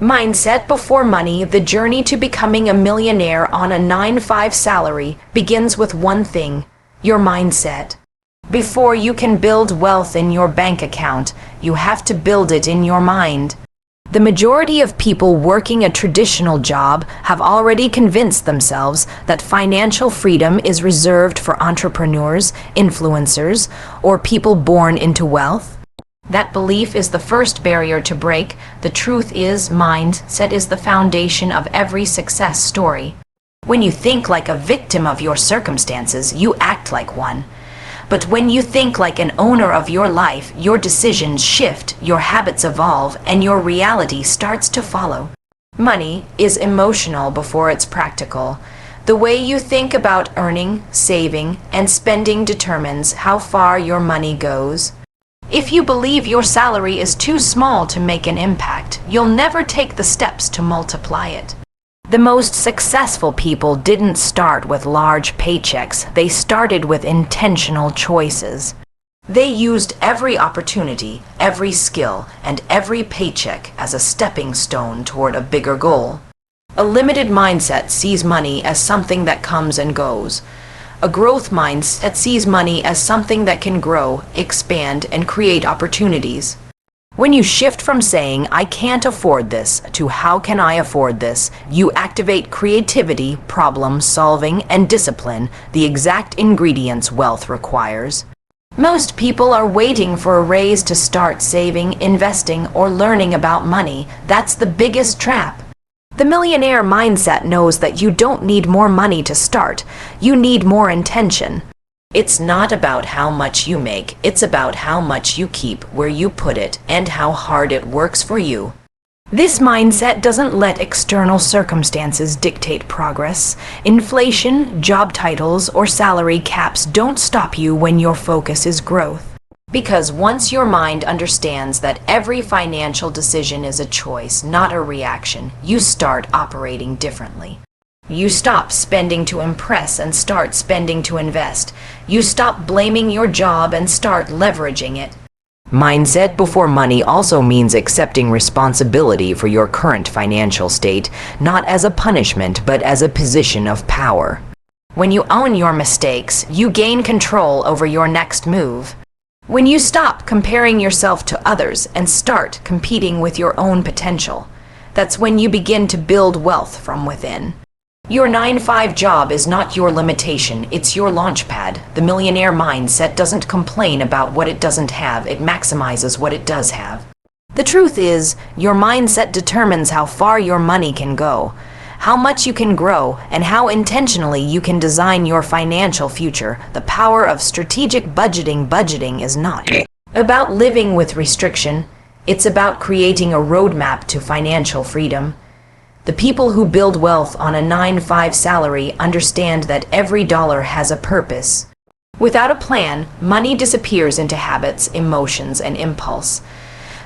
Mindset before money, the journey to becoming a millionaire on a 9-to-5 salary begins with one thing, your mindset. Before you can build wealth in your bank account, you have to build it in your mind. The majority of people working a traditional job have already convinced themselves that financial freedom is reserved for entrepreneurs, influencers, or people born into wealth. That belief is the first barrier to break. The truth is, mindset is the foundation of every success story. When you think like a victim of your circumstances, you act like one. But when you think like an owner of your life, your decisions shift, your habits evolve, and your reality starts to follow. Money is emotional before it's practical. The way you think about earning, saving, and spending determines how far your money goes. If you believe your salary is too small to make an impact, you'll never take the steps to multiply it. The most successful people didn't start with large paychecks, they started with intentional choices. They used every opportunity, every skill, and every paycheck as a stepping stone toward a bigger goal. A limited mindset sees money as something that comes and goes. A growth mindset sees money as something that can grow, expand, and create opportunities. When you shift from saying, "I can't afford this," to "How can I afford this?" you activate creativity, problem solving, and discipline, the exact ingredients wealth requires. Most people are waiting for a raise to start saving, investing, or learning about money. That's the biggest trap. The millionaire mindset knows that you don't need more money to start, you need more intention. It's not about how much you make, it's about how much you keep, where you put it, and how hard it works for you. This mindset doesn't let external circumstances dictate progress. Inflation, job titles, or salary caps don't stop you when your focus is growth. Because once your mind understands that every financial decision is a choice, not a reaction, you start operating differently. You stop spending to impress and start spending to invest. You stop blaming your job and start leveraging it. Mindset before money also means accepting responsibility for your current financial state, not as a punishment, but as a position of power. When you own your mistakes, you gain control over your next move. When you stop comparing yourself to others and start competing with your own potential, that's when you begin to build wealth from within. Your 9-to-5 job is not your limitation, it's your launchpad. The millionaire mindset doesn't complain about what it doesn't have, it maximizes what it does have. The truth is, your mindset determines how far your money can go, how much you can grow, and how intentionally you can design your financial future. The power of strategic budgeting. Budgeting is not about living with restriction, it's about creating a roadmap to financial freedom. The people who build wealth on a 9-to-5 salary understand that every dollar has a purpose. Without a plan, money disappears into habits, emotions, and impulse.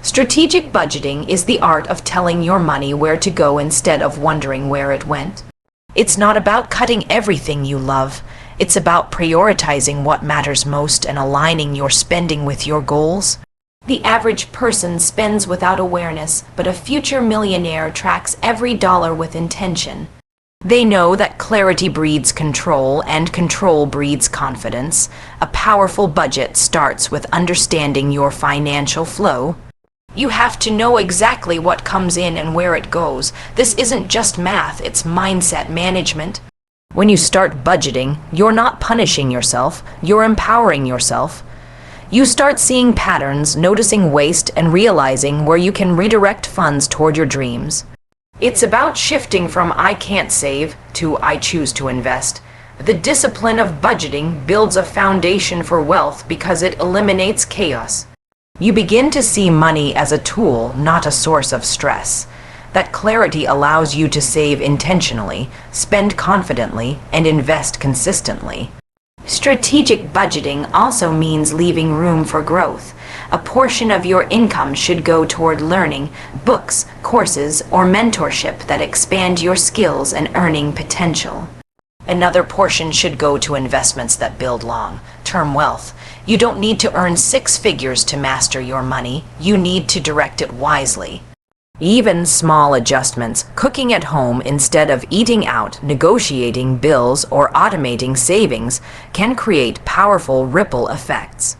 Strategic budgeting is the art of telling your money where to go instead of wondering where it went. It's not about cutting everything you love. It's about prioritizing what matters most and aligning your spending with your goals. The average person spends without awareness, but a future millionaire tracks every dollar with intention. They know that clarity breeds control, and control breeds confidence. A powerful budget starts with understanding your financial flow. You have to know exactly what comes in and where it goes. This isn't just math, it's mindset management. When you start budgeting, you're not punishing yourself, you're empowering yourself. You start seeing patterns, noticing waste, and realizing where you can redirect funds toward your dreams. It's about shifting from "I can't save" to "I choose to invest." The discipline of budgeting builds a foundation for wealth because it eliminates chaos. You begin to see money as a tool, not a source of stress. That clarity allows you to save intentionally, spend confidently, and invest consistently. Strategic budgeting also means leaving room for growth. A portion of your income should go toward learning, books, courses, or mentorship that expand your skills and earning potential. Another portion should go to investments that build long-term wealth. You don't need to earn 6 figures to master your money. You need to direct it wisely. Even small adjustments, cooking at home instead of eating out, negotiating bills, or automating savings, can create powerful ripple effects.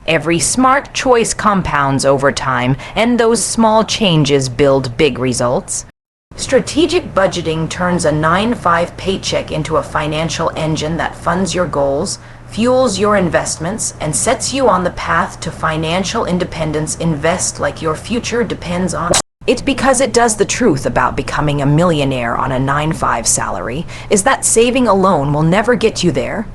Every smart choice compounds over time, and those small changes build big results. Strategic budgeting turns a 9-to-5 paycheck into a financial engine that funds your goals, fuels your investments, and sets you on the path to financial independence. Invest like your future depends on it, because it does. The truth about becoming a millionaire on a 9-to-5 salary is that saving alone will never get you there.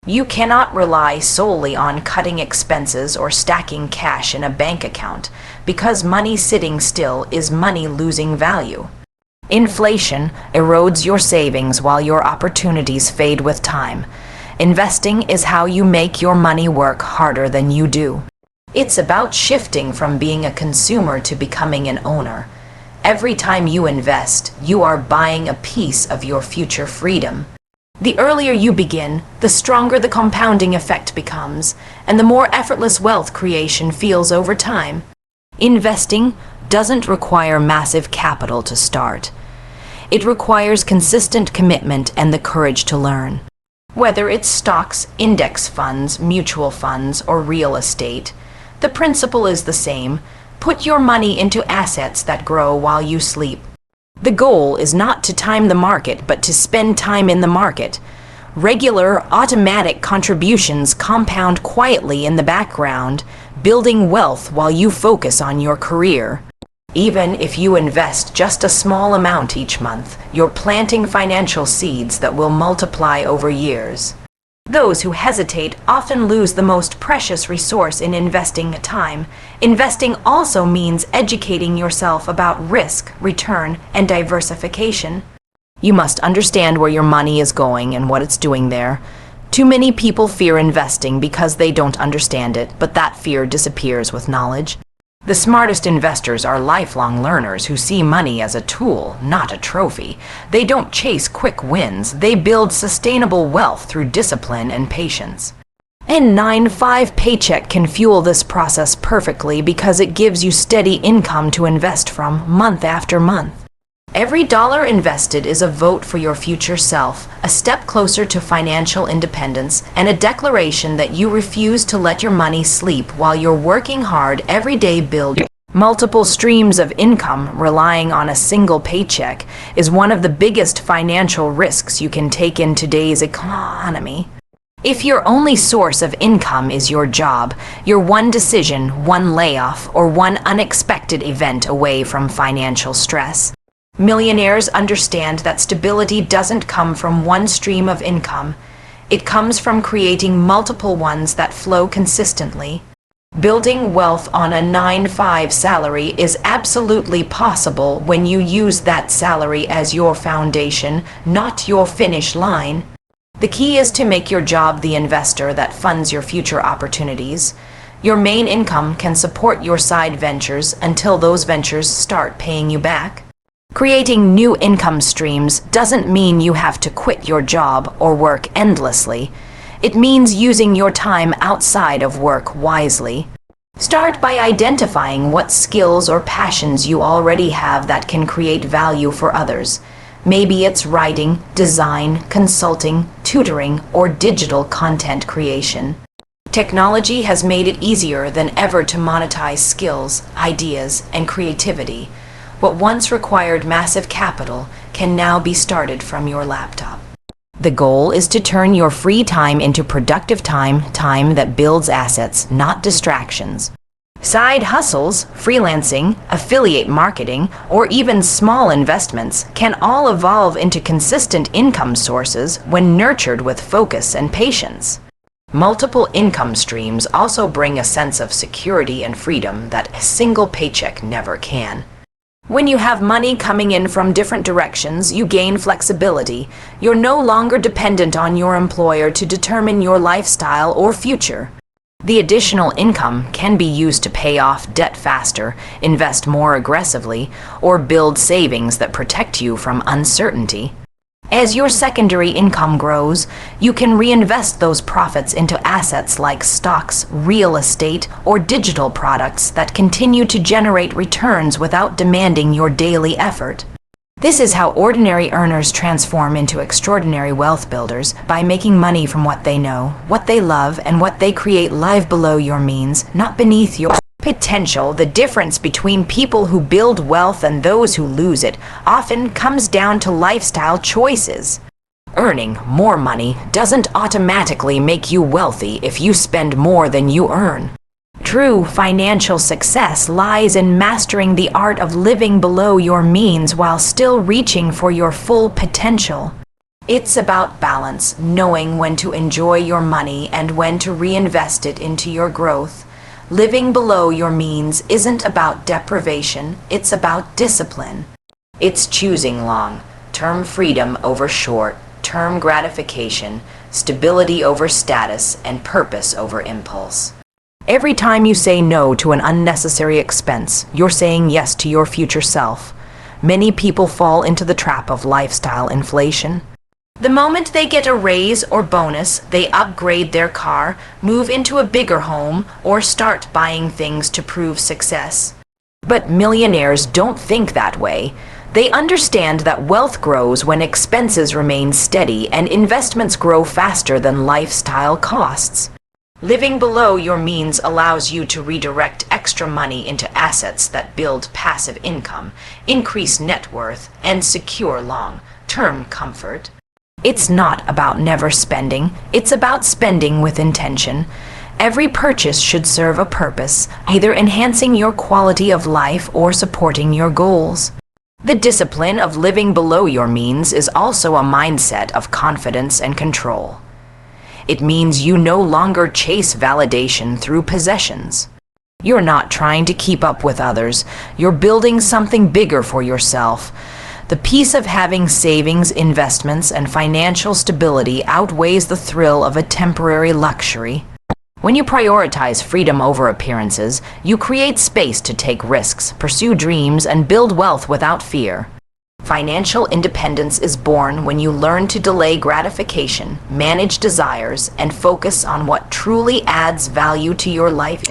You cannot rely solely on cutting expenses or stacking cash in a bank account, because money sitting still is money losing value. Inflation erodes your savings while your opportunities fade with time. Investing is how you make your money work harder than you do. It's about shifting from being a consumer to becoming an owner. Every time you invest, you are buying a piece of your future freedom. The earlier you begin, the stronger the compounding effect becomes, and the more effortless wealth creation feels over time. Investing doesn't require massive capital to start. It requires consistent commitment and the courage to learn. Whether it's stocks, index funds, mutual funds, or real estate, the principle is the same. Put your money into assets that grow while you sleep. The goal is not to time the market, but to spend time in the market. Regular, automatic contributions compound quietly in the background, building wealth while you focus on your career. Even if you invest just a small amount each month, you're planting financial seeds that will multiply over years. Those who hesitate often lose the most precious resource in investing time. Investing also means educating yourself about risk, return, and diversification. You must understand where your money is going and what it's doing there. Too many people fear investing because they don't understand it, but that fear disappears with knowledge. The smartest investors are lifelong learners who see money as a tool, not a trophy. They don't chase quick wins. They build sustainable wealth through discipline and patience. A 9-to-5 paycheck can fuel this process perfectly because it gives you steady income to invest from month after month. Every dollar invested is a vote for your future self, a step closer to financial independence, and a declaration that you refuse to let your money sleep while you're working hard every day. Build multiple streams of income relying on a single paycheck is one of the biggest financial risks you can take in today's economy. If your only source of income is your job, you're one decision, one layoff, or one unexpected event away from financial stress. Millionaires understand that stability doesn't come from one stream of income. It comes from creating multiple ones that flow consistently. Building wealth on a 9-to-5 salary is absolutely possible when you use that salary as your foundation, not your finish line. The key is to make your job the investor that funds your future opportunities. Your main income can support your side ventures until those ventures start paying you back. Creating new income streams doesn't mean you have to quit your job or work endlessly. It means using your time outside of work wisely. Start by identifying what skills or passions you already have that can create value for others. Maybe it's writing, design, consulting, tutoring, or digital content creation. Technology has made it easier than ever to monetize skills, ideas, and creativity. What once required massive capital can now be started from your laptop. The goal is to turn your free time into productive time that builds assets, not distractions. Side hustles, freelancing, affiliate marketing, or even small investments can all evolve into consistent income sources when nurtured with focus and patience. Multiple income streams also bring a sense of security and freedom that a single paycheck never can. When you have money coming in from different directions, you gain flexibility. You're no longer dependent on your employer to determine your lifestyle or future. The additional income can be used to pay off debt faster, invest more aggressively, or build savings that protect you from uncertainty. As your secondary income grows, you can reinvest those profits into assets like stocks, real estate, or digital products that continue to generate returns without demanding your daily effort. This is how ordinary earners transform into extraordinary wealth builders, by making money from what they know, what they love, and what they create live below your means, not beneath your potential. The difference between people who build wealth and those who lose it often comes down to lifestyle choices. Earning more money doesn't automatically make you wealthy if you spend more than you earn. True financial success lies in mastering the art of living below your means while still reaching for your full potential. It's about balance, knowing when to enjoy your money and when to reinvest it into your growth. Living below your means isn't about deprivation, it's about discipline. It's choosing long-term freedom over short-term gratification, stability over status, and purpose over impulse. Every time you say no to an unnecessary expense, you're saying yes to your future self. Many people fall into the trap of lifestyle inflation. The moment they get a raise or bonus, they upgrade their car, move into a bigger home, or start buying things to prove success. But millionaires don't think that way. They understand that wealth grows when expenses remain steady and investments grow faster than lifestyle costs. Living below your means allows you to redirect extra money into assets that build passive income, increase net worth, and secure long-term comfort. It's not about never spending, it's about spending with intention. Every purchase should serve a purpose, either enhancing your quality of life or supporting your goals. The discipline of living below your means is also a mindset of confidence and control. It means you no longer chase validation through possessions. You're not trying to keep up with others, you're building something bigger for yourself. The peace of having savings, investments, and financial stability outweighs the thrill of a temporary luxury. When you prioritize freedom over appearances, you create space to take risks, pursue dreams, and build wealth without fear. Financial independence is born when you learn to delay gratification, manage desires, and focus on what truly adds value to your life.